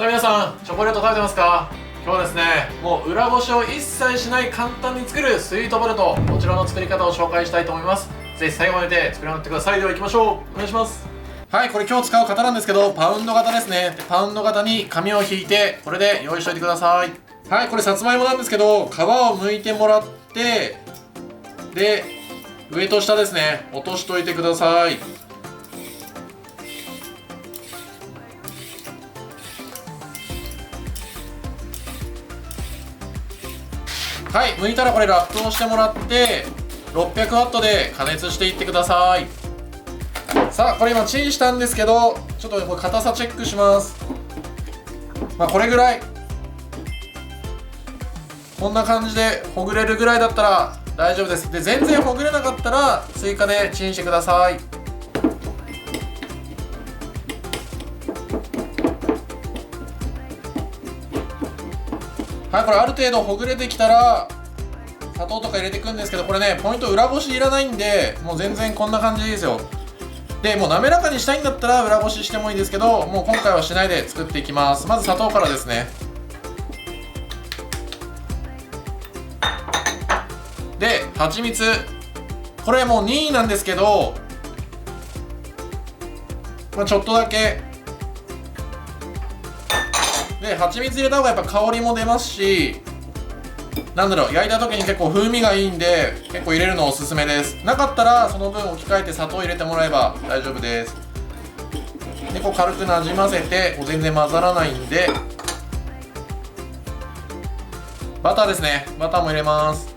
さあ皆さん、チョコレート食べてますか？今日はですね、もう裏ごしを一切しない簡単に作るスイートポテト、こちらの作り方を紹介したいと思います。ぜひ最後まで見て作り上がってください。では行きましょう。お願いします。はい、これ今日使う型なんですけど、パウンド型ですね。パウンド型に紙を引いて、これで用意しておいてください。はい、これさつまいもなんですけど、皮を剥いてもらって、で、上と下ですね、落としといてください。はい、剥いたらこれラップをしてもらって600ワットで加熱していってください。さあ、これ今チンしたんですけど、ちょっとこれ硬さチェックします。これぐらい、こんな感じでほぐれるぐらいだったら大丈夫です。で、全然ほぐれなかったら追加でチンしてください。はい、これある程度ほぐれてきたら砂糖とか入れていくんですけど、これね、ポイント裏ごしいらないんで、もう全然こんな感じでいいですよ。で、もう滑らかにしたいんだったら裏ごししてもいいですけど、もう今回はしないで作っていきます。まず砂糖からですね。で、蜂蜜、これもう任意なんですけど、ちょっとだけで、蜂蜜入れた方がやっぱ香りも出ますし、なんだろう、焼いた時に結構風味がいいんで、結構入れるのおすすめです。なかったらその分置き換えて砂糖入れてもらえば大丈夫です。で、こう軽くなじませて、もう全然混ざらないんで、バターですね、バターも入れます。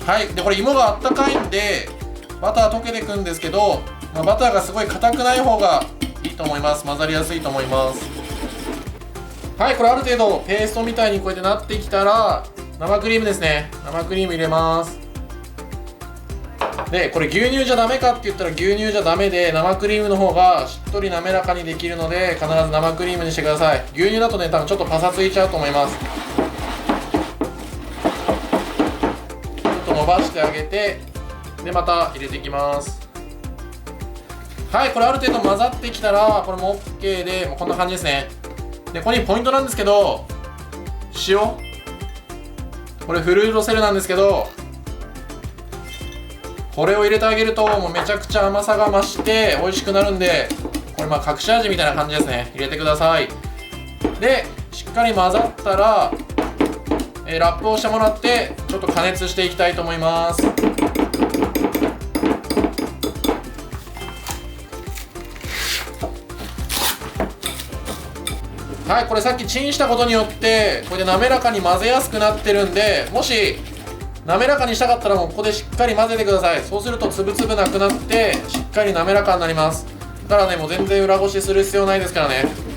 はい、でこれ芋があったかいんでバター溶けていくんですけど、バターがすごい硬くない方がいいと思います。混ざりやすいと思います。はい、これある程度ペーストみたいにこうやってなってきたら生クリームですね。生クリーム入れます。でこれ牛乳じゃダメかって言ったら牛乳じゃダメで、生クリームの方がしっとり滑らかにできるので必ず生クリームにしてください。牛乳だとね、多分ちょっとパサついちゃうと思います。伸ばしてあげて、でまた入れていきます。はい、これある程度混ざってきたらこれも OK で、もうこんな感じですね。でここにポイントなんですけど、塩、これフルーロセルなんですけど、これを入れてあげるともうめちゃくちゃ甘さが増して美味しくなるんで、これ隠し味みたいな感じですね。入れてください。でしっかり混ざったらラップをしてもらってちょっと加熱していきたいと思います。はい、これさっきチンしたことによってこれで滑らかに混ぜやすくなってるんで、もし滑らかにしたかったらもうここでしっかり混ぜてください。そうするとつぶつぶなくなってしっかり滑らかになります。だからね、もう全然裏ごしする必要ないですからね。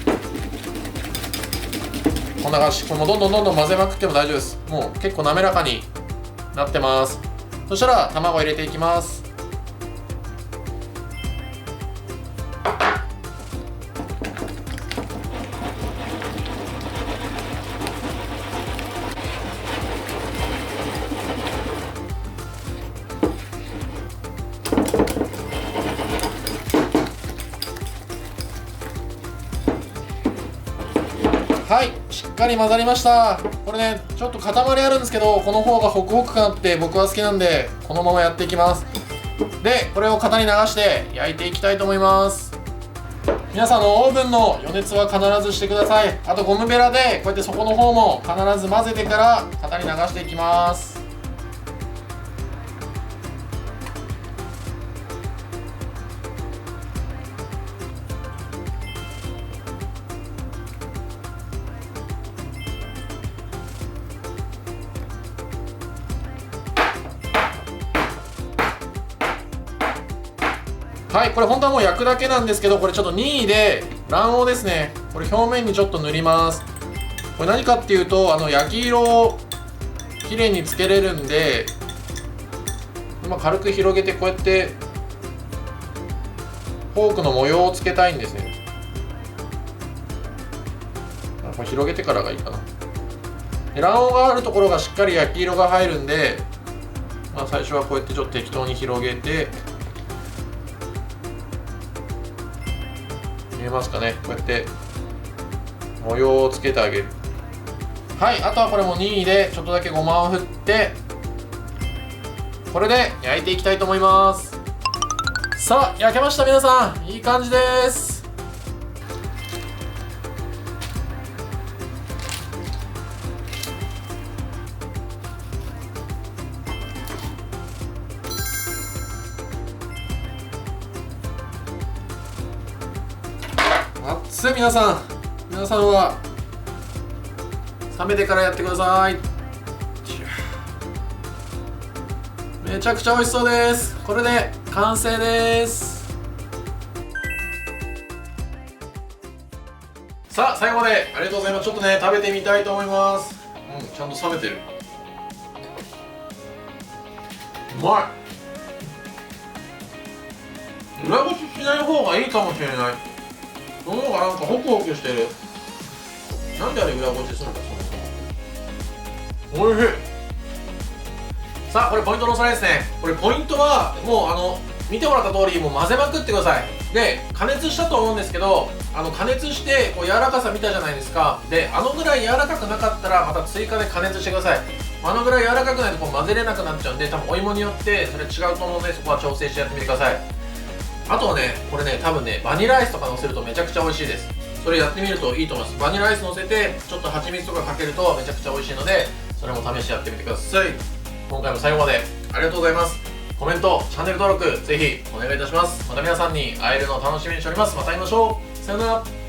こんな感じ。これもどんどん混ぜまくっても大丈夫です。もう結構滑らかになってます。そしたら卵入れていきます。はい、しっかり混ざりました。これね、ちょっと塊あるんですけど、この方がホクホク感あって僕は好きなんで、このままやっていきます。でこれを型に流して焼いていきたいと思います。皆さんのオーブンの予熱は必ずしてください。あとゴムベラでこうやって底の方も必ず混ぜてから型に流していきます。はい、これ本当はもう焼くだけなんですけど、これちょっと任意で卵黄ですね、これ表面にちょっと塗ります。これ何かっていうと、焼き色をきれいにつけれるんで、軽く広げてこうやってフォークの模様をつけたいんですね。これ広げてからがいいかな。で卵黄があるところがしっかり焼き色が入るんで、まあ、最初はこうやってちょっと適当に広げて、見えますかね、こうやって模様をつけてあげる。はい、あとはこれも任意でちょっとだけごまを振って、これで焼いていきたいと思います。さあ焼けました。皆さんいい感じです。熱い。皆さんは冷めてからやってください。めちゃくちゃ美味しそうです。これで完成です。さあ最後までありがとうございます。ちょっとね食べてみたいと思います。ちゃんと冷めてる。うまい。裏ごししない方がいいかもしれない。その方がなんかホクホクしてる。なんであれ裏ごしするのか、そもそも。おいしい。さあこれポイントのおさらいですね。これポイントはもう見てもらった通りもう混ぜまくってください。で加熱したと思うんですけど、加熱してこう柔らかさ見たじゃないですか。でぐらい柔らかくなかったらまた追加で加熱してください。ぐらい柔らかくないとこう混ぜれなくなっちゃうんで、多分お芋によってそれ違うと思うので、そこは調整してやってみてください。あとはねこれね多分ねバニラアイスとかのせるとめちゃくちゃ美味しいです。それやってみるといいと思います。バニラアイスのせてちょっと蜂蜜とかかけるとめちゃくちゃ美味しいので、それも試してやってみてください。今回も最後までありがとうございます。コメント、チャンネル登録ぜひお願いいたします。また皆さんに会えるのを楽しみにしております。また会いましょう。さよなら。